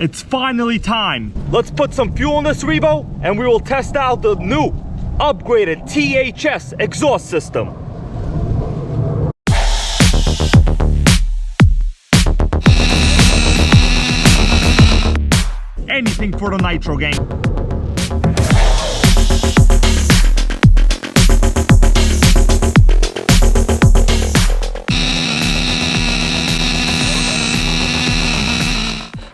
It's finally time. Let's put some fuel in this Revo and we will test out the new upgraded THS exhaust system. Anything for the Nitro gang.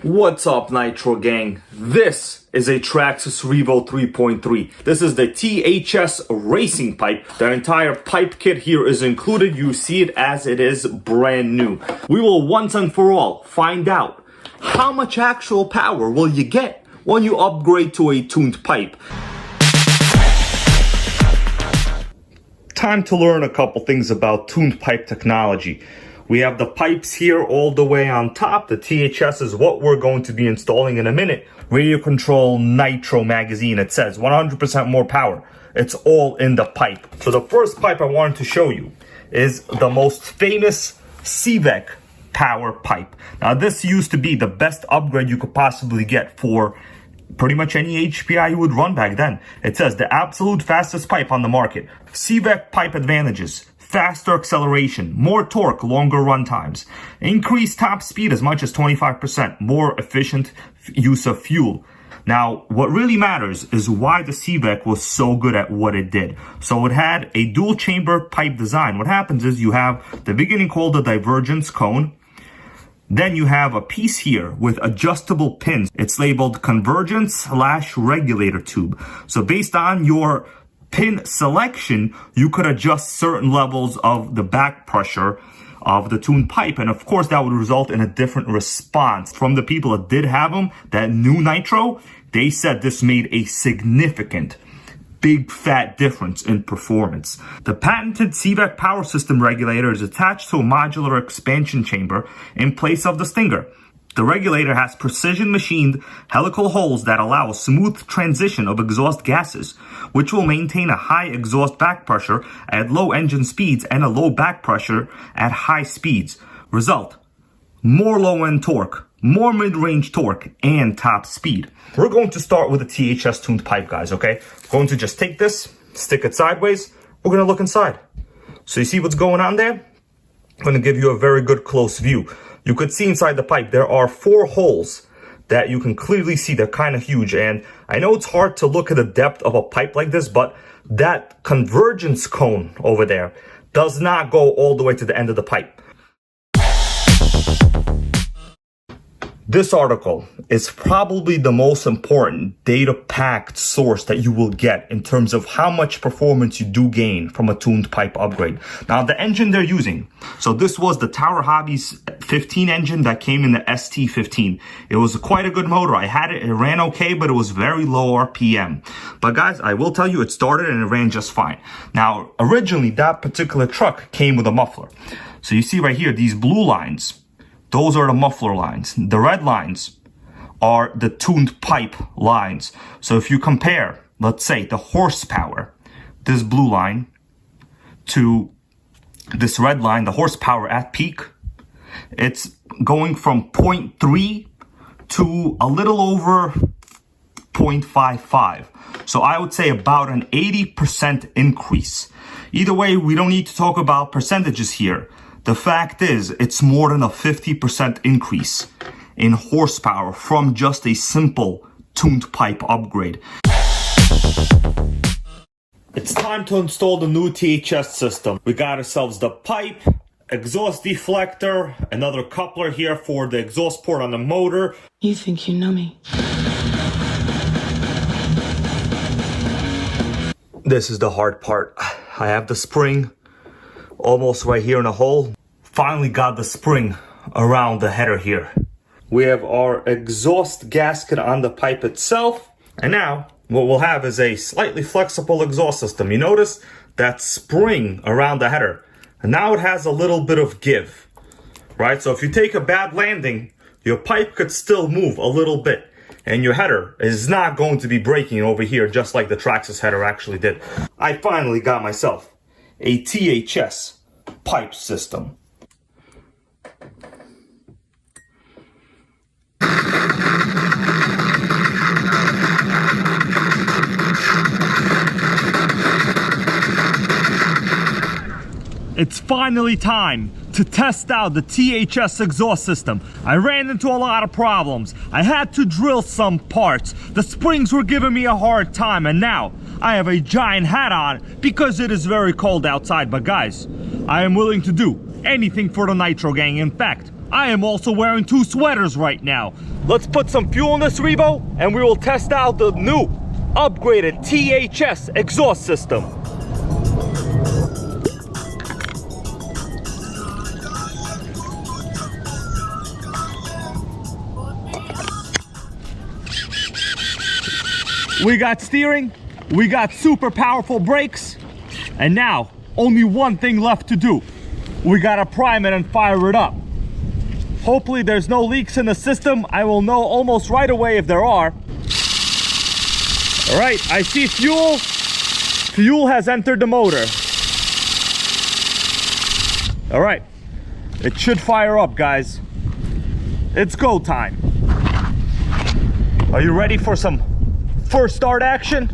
What's up, Nitro gang? This is a Traxxas Revo 3.3. This is the THS Racing Pipe. The entire pipe kit here is included. You see it as it is brand new. We will once and for all find out how much actual power will you get when you upgrade to a tuned pipe. Time to learn a couple things about tuned pipe technology. We have the pipes here all the way on top. The THS is what we're going to be installing in a minute. Radio control Nitro magazine. It says 100% more power. It's all in the pipe. So the first pipe I wanted to show you is the most famous CVEC power pipe. Now this used to be the best upgrade you could possibly get for pretty much any HPI you would run back then. It says the absolute fastest pipe on the market. CVEC pipe advantages: faster acceleration, more torque, longer run times, increased top speed as much as 25%, more efficient use of fuel. Now, what really matters is why the CVEC was so good at what it did. So it had a dual chamber pipe design. What happens is you have the beginning called the divergence cone. Then you have a piece here with adjustable pins. It's labeled convergence/regulator tube. So based on your pin selection, you could adjust certain levels of the back pressure of the tuned pipe. And of course, that would result in a different response. From the people that did have them, that knew Nitro, they said this made a significant, big fat difference in performance. The patented CVEC power system regulator is attached to a modular expansion chamber in place of the stinger. The regulator has precision machined helical holes that allow a smooth transition of exhaust gases, which will maintain a high exhaust back pressure at low engine speeds and a low back pressure at high speeds. Result: more low-end torque, more mid-range torque, and top speed. We're going to start with the THS tuned pipe, guys, okay? We're going to just take this, stick it sideways. We're going to look inside. So you see what's going on there? I'm going to give you a very good close view. You could see inside the pipe, there are 4 holes that you can clearly see. They're kind of huge. And I know it's hard to look at the depth of a pipe like this, but that convergence cone over there does not go all the way to the end of the pipe. This article is probably the most important data-packed source that you will get in terms of how much performance you do gain from a tuned pipe upgrade. Now, the engine they're using, so this was the Tower Hobbies 15 engine that came in the ST15. It was quite a good motor. I had it, it ran okay, but it was very low RPM. But guys, I will tell you, it started and it ran just fine. Now, originally, that particular truck came with a muffler. So you see right here, these blue lines, those are the muffler lines. The red lines are the tuned pipe lines. So if you compare, let's say, the horsepower, this blue line, to this red line, the horsepower at peak, it's going from 0.3 to a little over 0.55. So I would say about an 80% increase. Either way, we don't need to talk about percentages here. The fact is, it's more than a 50% increase in horsepower from just a simple tuned pipe upgrade. It's time to install the new THS system. We got ourselves the pipe, exhaust deflector, another coupler here for the exhaust port on the motor. You think you know me? This is the hard part. I have the spring almost right here in a hole. Finally got the spring around the header here. We have our exhaust gasket on the pipe itself. And now what we'll have is a slightly flexible exhaust system. You notice that spring around the header. And now it has a little bit of give, right? So if you take a bad landing, your pipe could still move a little bit. And your header is not going to be breaking over here just like the Traxxas header actually did. I finally got myself a THS pipe system. It's finally time to test out the THS exhaust system. I ran into a lot of problems. I had to drill some parts. The springs were giving me a hard time, and now I have a giant hat on because it is very cold outside. But guys, I am willing to do anything for the Nitro gang. In fact, I am also wearing 2 sweaters right now. Let's put some fuel in this Revo and we will test out the new upgraded THS exhaust system. We got steering, we got super powerful brakes, and now only one thing left to do. We gotta prime it and fire it up. Hopefully there's no leaks in the system. I will know almost right away if there are. All right, I see fuel. Fuel has entered the motor. All right, it should fire up, guys. It's go time. Are you ready for some first start action?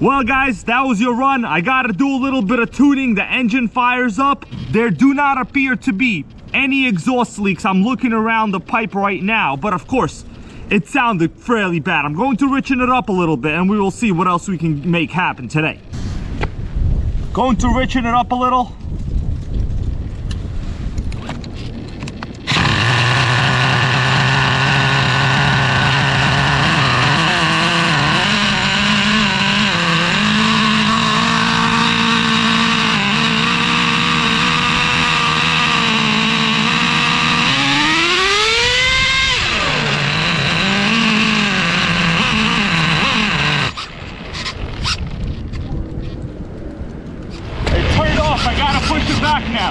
Well guys, that was your run. I gotta do a little bit of tuning. The engine fires up. There do not appear to be any exhaust leaks. I'm looking around the pipe right now, but of course, it sounded fairly bad. I'm going to richen it up a little bit and we will see what else we can make happen today. Going to richen it up a little. I gotta push it back now.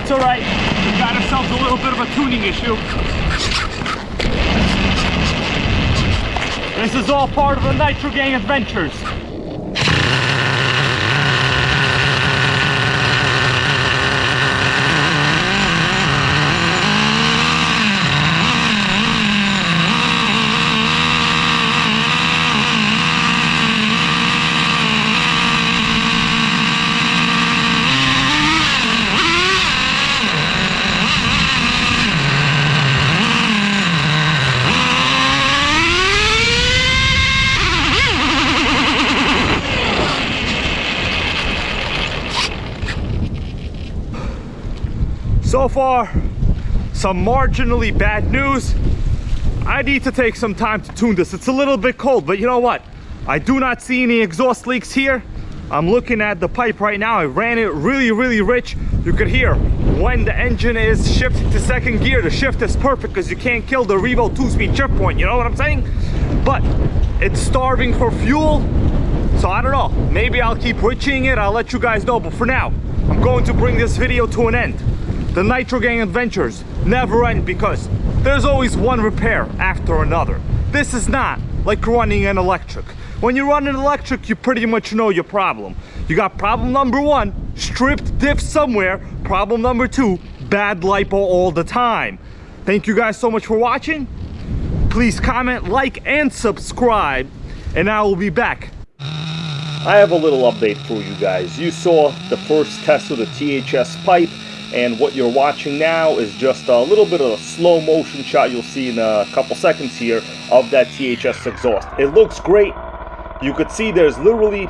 It's all right. We got ourselves a little bit of a tuning issue. This is all part of the Nitro Gang adventures. So far, some marginally bad news. I need to take some time to tune this. It's a little bit cold, but you know what? I do not see any exhaust leaks here. I'm looking at the pipe right now. I ran it really rich. You could hear when the engine is shifting to second gear, the shift is perfect because you can't kill the Revo 2-speed shift point, you know what I'm saying? But it's starving for fuel, so I don't know. Maybe I'll keep riching it, I'll let you guys know. But for now, I'm going to bring this video to an end. The Nitro Gang adventures never end because there's always one repair after another. This is not like running an electric. When you run an electric, you pretty much know your problem. You got problem number 1, stripped diff somewhere. Problem number 2, bad lipo all the time. Thank you guys so much for watching. Please comment, like, and subscribe, and I will be back. I have a little update for you guys. You saw the first test of the THS pipe, and what you're watching now is just a little bit of a slow motion shot you'll see in a couple seconds here of that THS exhaust. It looks great. You could see there's literally,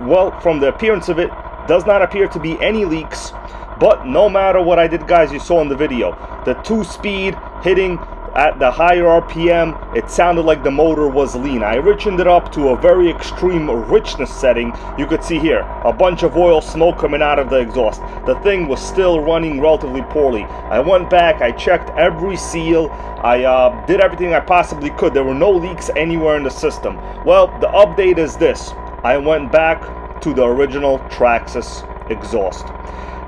well, from the appearance of it, does not appear to be any leaks. But no matter what I did, guys, you saw in the video, the 2-speed hitting at the higher RPM, it sounded like the motor was lean. I richened it up to a very extreme richness setting. You could see here a bunch of oil smoke coming out of the exhaust. The thing was still running relatively poorly. I went back, I checked every seal, I did everything I possibly could. There were no leaks anywhere in the system. Well, the update is this. I went back to the original Traxxas exhaust.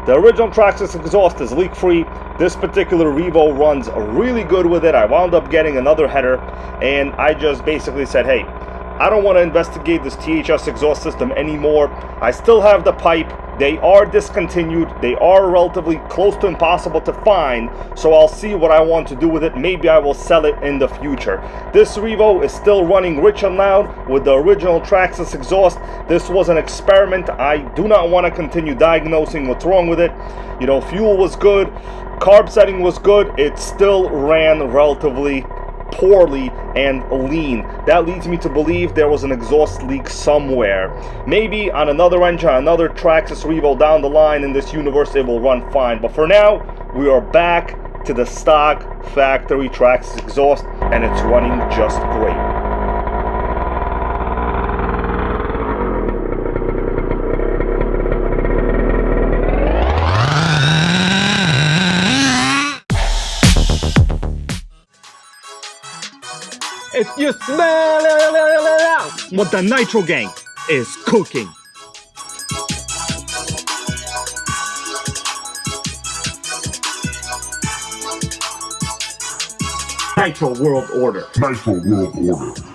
The original Traxxas exhaust is leak-free. This particular Revo runs really good with it. I wound up getting another header, and I just basically said, hey, I don't want to investigate this THS exhaust system anymore. I still have the pipe. They are discontinued. They are relatively close to impossible to find, so I'll see what I want to do with it. Maybe I will sell it in the future. This Revo is still running rich and loud with the original Traxxas exhaust. This was an experiment. I do not want to continue diagnosing what's wrong with it. You know, fuel was good, carb setting was good. It still ran relatively poorly and lean. That leads me to believe there was an exhaust leak somewhere. Maybe on another engine, another Traxxas Revo down the line in this universe, it will run fine. But for now, we are back to the stock factory Traxxas exhaust, and it's running just great. If you smell what the Nitro Gang is cooking. Nitro World Order. Nitro World Order.